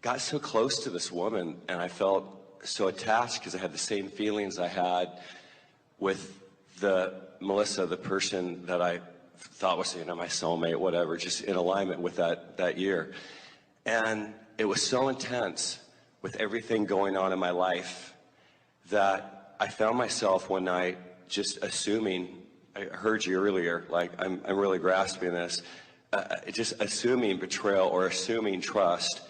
got so close to this woman, and I felt so attached because I had the same feelings I had with the Melissa, the person that I thought was, you know, my soulmate, whatever, just in alignment with that year. And it was so intense with everything going on in my life that I found myself one night just assuming, I heard you earlier, like I'm really grasping this, just assuming betrayal or assuming trust.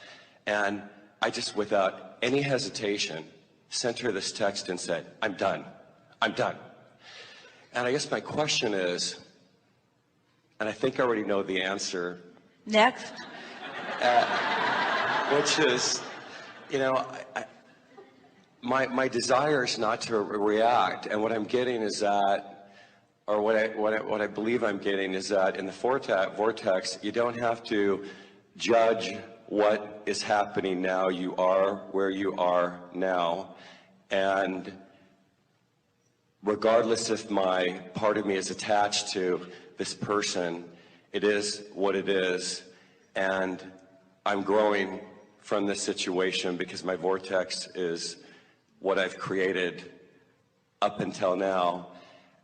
And I just, without any hesitation, sent her this text and said, I'm done. I'm done. And I guess my question is, and I think I already know the answer. Next. Which is, you know, my desire is not to react. And what I'm getting is that, or what I believe I'm getting is that in the vortex, you don't have to judge what is happening now. You are where you are now. And regardless if my part of me is attached to this person, it is what it is. And I'm growing from this situation because my vortex is what I've created up until now.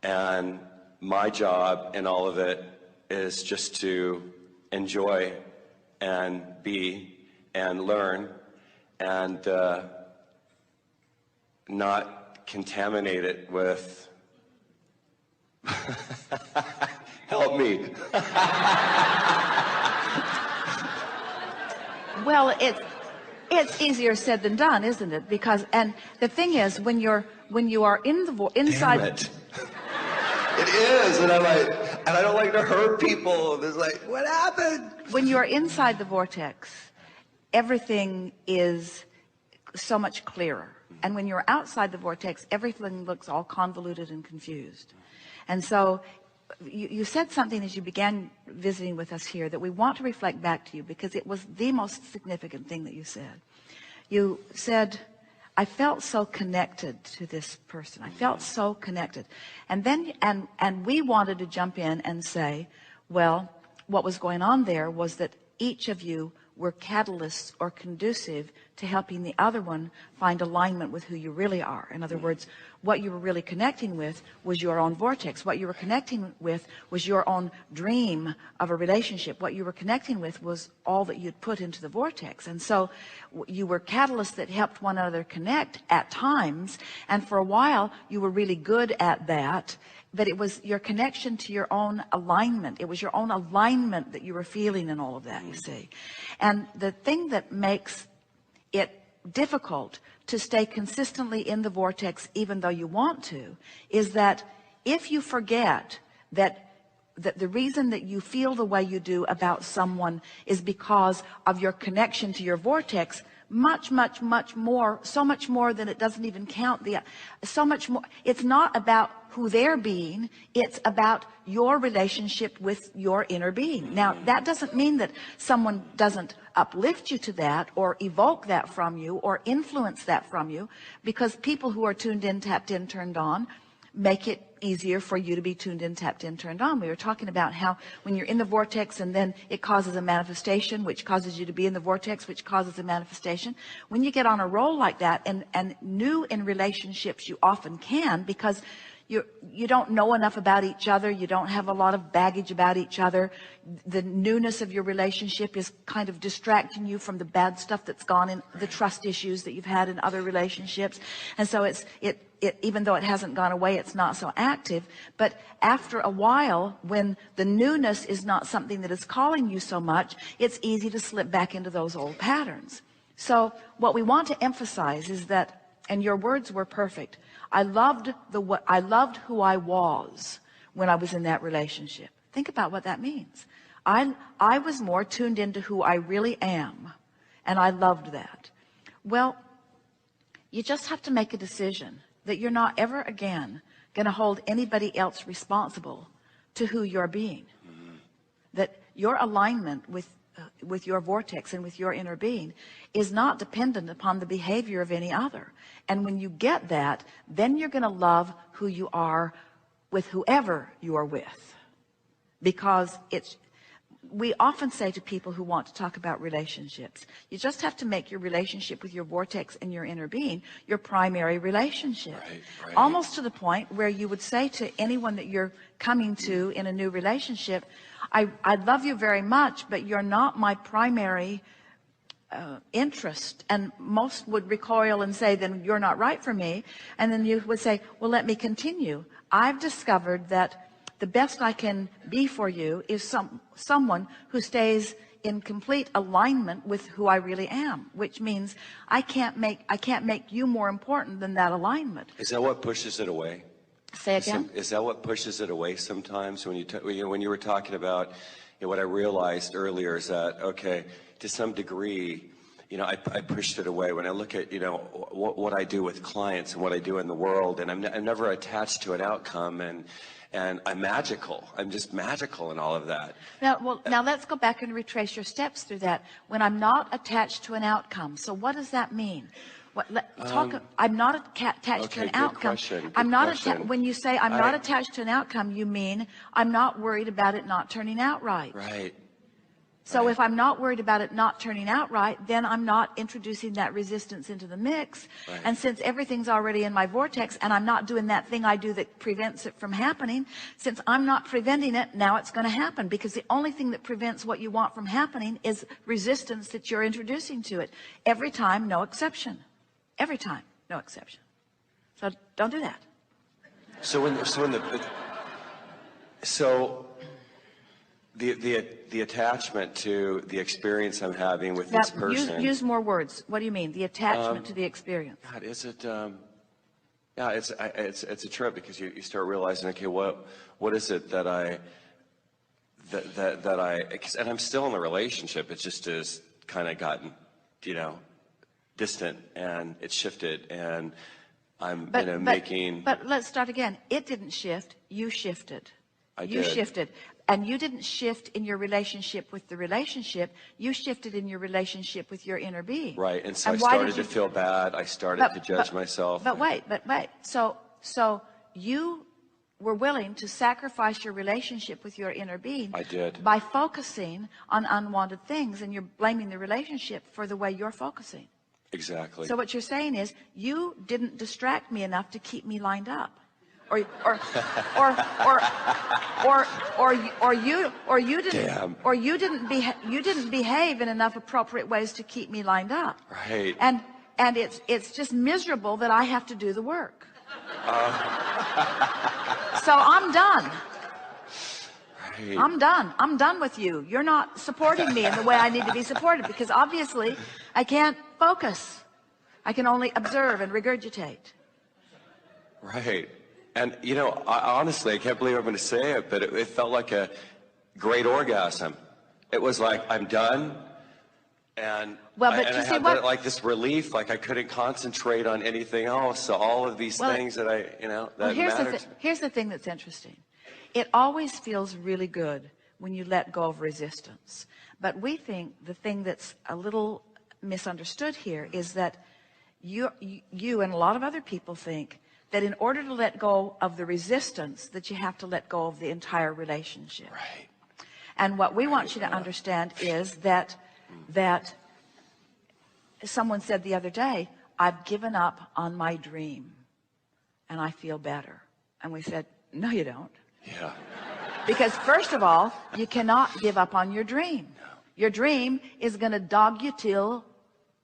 And my job in all of it is just to enjoy and be and learn and not contaminate it with help me. Well, it's easier said than done, isn't it? Because, and the thing is, when you are in the inside. Damn it. It is, and I'm like, and I don't like to hurt people. There's like, what happened? When you are inside the vortex, everything is so much clearer. And when you're outside the vortex, everything looks all convoluted and confused. And so you said something as you began visiting with us here that we want to reflect back to you, because it was the most significant thing that you said. You said, I felt so connected to this person. I felt so connected. And then, and we wanted to jump in and say, well, what was going on there was that each of you were catalysts or conducive to helping the other one find alignment with who you really are. In other words, what you were really connecting with was your own vortex. What you were connecting with was your own dream of a relationship. What you were connecting with was all that you'd put into the vortex. And so you were catalysts that helped one another connect at times. And for a while, you were really good at that. But it was your connection to your own alignment. It was your own alignment that you were feeling in all of that, you see. And the thing that makes it difficult to stay consistently in the vortex, even though you want to, is that if you forget that the reason that you feel the way you do about someone is because of your connection to your vortex, much more, so much more than it doesn't even count so much more. It's not about who they're being, it's about your relationship with your inner being. Now, that doesn't mean that someone doesn't uplift you to that or evoke that from you or influence that from you, because people who are tuned in, tapped in, turned on, make it easier for you to be tuned in, tapped in, turned on. We were talking about how when you're in the vortex and then it causes a manifestation, which causes you to be in the vortex, which causes a manifestation. When you get on a roll like that, and new in relationships you often can, because you don't know enough about each other, you don't have a lot of baggage about each other, the newness of your relationship is kind of distracting you from the bad stuff that's gone in, the trust issues that you've had in other relationships. And so it even though it hasn't gone away, it's not so active. But after a while, when the newness is not something that is calling you so much, it's easy to slip back into those old patterns. So what we want to emphasize is that, and your words were perfect, I loved who I was when I was in that relationship. Think about what that means. I was more tuned into who I really am, and I loved that. Well, you just have to make a decision that you're not ever again going to hold anybody else responsible to who you're being. That your alignment with your vortex and with your inner being is not dependent upon the behavior of any other. And when you get that, then you're going to love who you are with whoever you are with, because it's we often say to people who want to talk about relationships, you just have to make your relationship with your vortex and your inner being your primary relationship. Right. Almost to the point where you would say to anyone that you're coming to in a new relationship, I love you very much, but you're not my primary interest. And most would recoil and say, then you're not right for me. And then you would say, well, let me continue. I've discovered that the best I can be for you is someone who stays in complete alignment with who I really am, which means I can't make you more important than that alignment. Is that what pushes it away? Say again? Is that what pushes it away sometimes? When you were talking about, what I realized earlier is that, okay, to some degree, I pushed it away. When I look at, what I do with clients and what I do in the world, and I'm never attached to an outcome, and I'm magical. I'm just magical in all of that. Now let's go back and retrace your steps through that. When I'm not attached to an outcome. So what does that mean? I'm not attached to an outcome. When you say I'm not attached to an outcome, you mean I'm not worried about it not turning out right. Right. So if I'm not worried about it not turning out right, then I'm not introducing that resistance into the mix. Right. And since everything's already in my vortex and I'm not doing that thing I do that prevents it from happening, since I'm not preventing it, now it's going to happen, because the only thing that prevents what you want from happening is resistance that you're introducing to it. Every time, no exception. Every time, no exception. So don't do that. The attachment to the experience I'm having with this person. Use more words. What do you mean? The attachment to the experience. God, is it? It's a trip, because you start realizing, okay, what is it that I and I'm still in the relationship. It just has kind of gotten, distant, and it's shifted, and I'm making. But let's start again. It didn't shift. You shifted. You shifted. And you didn't shift in your relationship with the relationship. You shifted in your relationship with your inner being. Right. And so I started to feel bad. I started to judge myself. But wait. So you were willing to sacrifice your relationship with your inner being. I did. By focusing on unwanted things, and you're blaming the relationship for the way you're focusing. Exactly. So what you're saying is, you didn't distract me enough to keep me lined up. Or you didn't behave in enough appropriate ways to keep me lined up. Right. And it's just miserable that I have to do the work. So I'm done. Right. I'm done with you. You're not supporting me in the way I need to be supported, because obviously I can't focus. I can only observe and regurgitate. Right. And, honestly, I can't believe I'm going to say it, but it felt like a great orgasm. It was like, I'm done. And, I had like this relief, like I couldn't concentrate on anything else. So all of these things that here's the thing that's interesting. It always feels really good when you let go of resistance. But we think the thing that's a little misunderstood here is that you and a lot of other people think that in order to let go of the resistance, that you have to let go of the entire relationship. Right. And what we want you to understand is that someone said the other day, I've given up on my dream and I feel better. And we said, no, you don't. Yeah. Because first of all, you cannot give up on your dream. No. Your dream is going to dog you till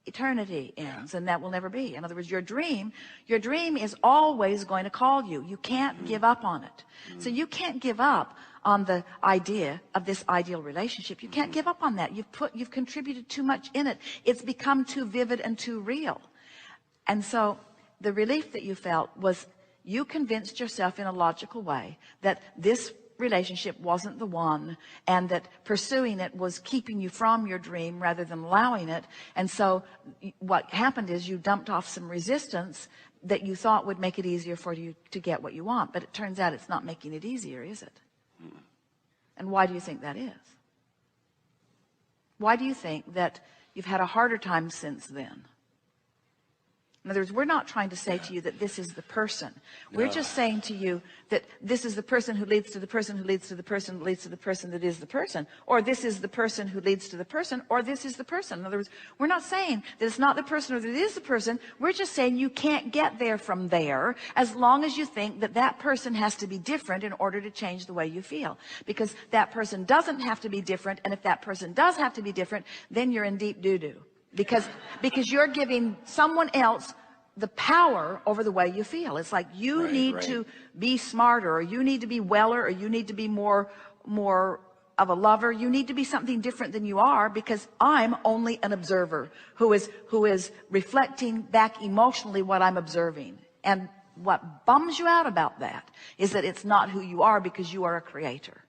eternity ends, and that will never be. In other words, your dream is always going to call you. You can't give up on it. So you can't give up on the idea of this ideal relationship. You can't give up on that. You've contributed too much in it. It's become too vivid and too real. And so the relief that you felt was you convinced yourself in a logical way that this relationship wasn't the one, and that pursuing it was keeping you from your dream rather than allowing it. And so what happened is you dumped off some resistance that you thought would make it easier for you to get what you want, but it turns out it's not making it easier, is it? And why do you think that is? Why do you think that you've had a harder time since then? In other words, we're not trying to say to you that this is the person. We're just saying to you that this is the person who leads to the person who leads to the person who leads to the person that is the person. Or this is the person who leads to the person, or this is the person. In other words, we're not saying that it's not the person or that it is the person. We're just saying you can't get there from there as long as you think that that person has to be different in order to change the way you feel. Because that person doesn't have to be different, and if that person does have to be different, then you're in deep doo-doo. Because you're giving someone else the power over the way you feel. It's like you need to be smarter, or you need to be weller, or you need to be more of a lover. You need to be something different than you are, because I'm only an observer who is reflecting back emotionally what I'm observing. And what bums you out about that is that it's not who you are, because you are a creator.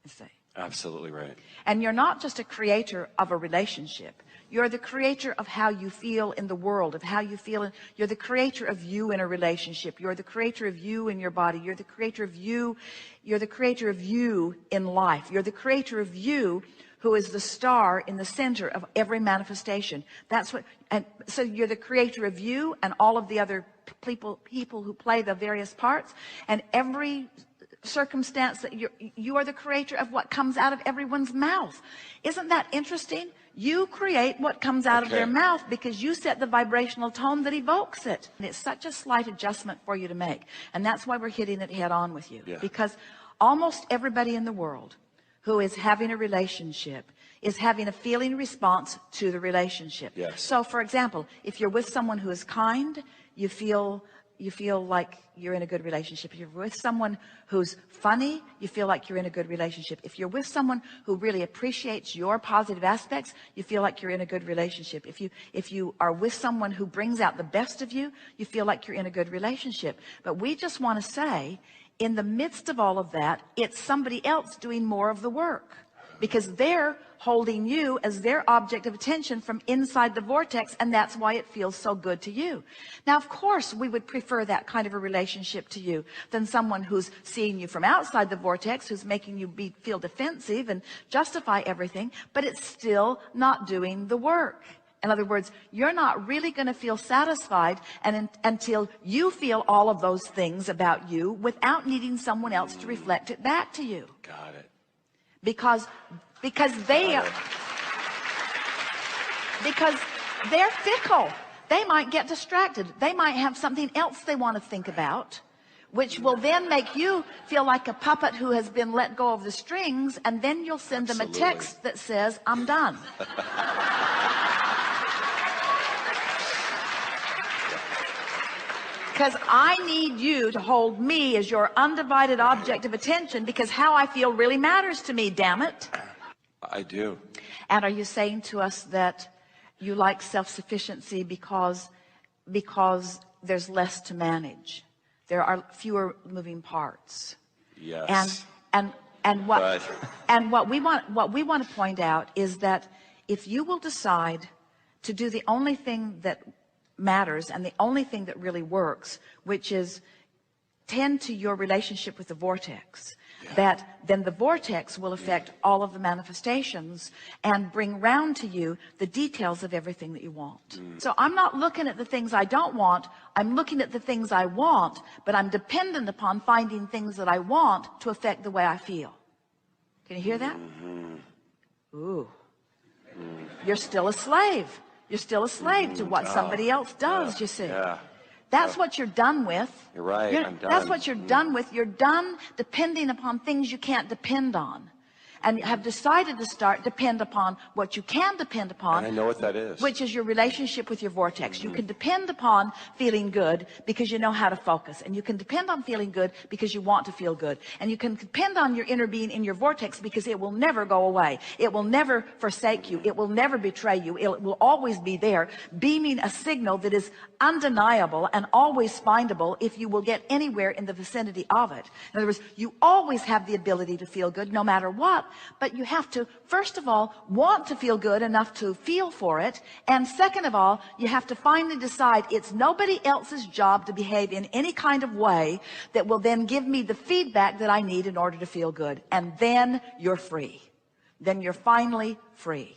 You see? Absolutely right. And you're not just a creator of a relationship. You're the creator of how you feel in the world, of how you feel. You're the creator of you in a relationship. You're the creator of you in your body. You're the creator of you. You're the creator of you in life. You're the creator of you, who is the star in the center of every manifestation. That's what, and so you're the creator of you and all of the other people who play the various parts, and every circumstance that you are the creator of what comes out of everyone's mouth. Isn't that interesting? You create what comes out of their mouth because you set the vibrational tone that evokes it. And it's such a slight adjustment for you to make. And that's why we're hitting it head on with you. Because almost everybody in the world who is having a relationship is having a feeling response to the relationship. So for example, if you're with someone who is kind, you feel like you're in a good relationship. If you're with someone who's funny, you feel like you're in a good relationship. If you're with someone who really appreciates your positive aspects, you feel like you're in a good relationship. If you are with someone who brings out the best of you, you feel like you're in a good relationship. But we just want to say, in the midst of all of that, it's somebody else doing more of the work, because they're holding you as their object of attention from inside the vortex, and that's why it feels so good to you. Now, of course, we would prefer that kind of a relationship to you than someone who's seeing you from outside the vortex, who's making you feel defensive and justify everything, but it's still not doing the work. In other words, you're not really going to feel satisfied until you feel all of those things about you without needing someone else to reflect it back to you. Got it. Because they're fickle. They might get distracted. They might have something else they want to think about, which will then make you feel like a puppet who has been let go of the strings, and then you'll send them a text that says, I'm done. Because I need you to hold me as your undivided object of attention, because how I feel really matters to me, damn it. I do. And are you saying to us that you like self-sufficiency because there's less to manage? There are fewer moving parts. Yes. And what we want to point out is that if you will decide to do the only thing that matters and the only thing that really works, which is tend to your relationship with the vortex, that then the vortex will affect all of the manifestations and bring round to you the details of everything that you want. So I'm not looking at the things I don't want, I'm looking at the things I want, but I'm dependent upon finding things that I want to affect the way I feel. Can you hear that? Ooh. You're still a slave. You're still a slave to what somebody else does, you see. That's what you're done with. You're right, I'm done. That's what you're done with. You're done depending upon things you can't depend on. And have decided to depend upon what you can depend upon. And I know what that is. Which is your relationship with your vortex. You can depend upon feeling good because you know how to focus. And you can depend on feeling good because you want to feel good. And you can depend on your inner being in your vortex because it will never go away. It will never forsake you. It will never betray you. It will always be there, beaming a signal that is undeniable and always findable if you will get anywhere in the vicinity of it. In other words, you always have the ability to feel good no matter what. But you have to, first of all, want to feel good enough to feel for it. And second of all, you have to finally decide it's nobody else's job to behave in any kind of way that will then give me the feedback that I need in order to feel good. And then you're free. Then you're finally free.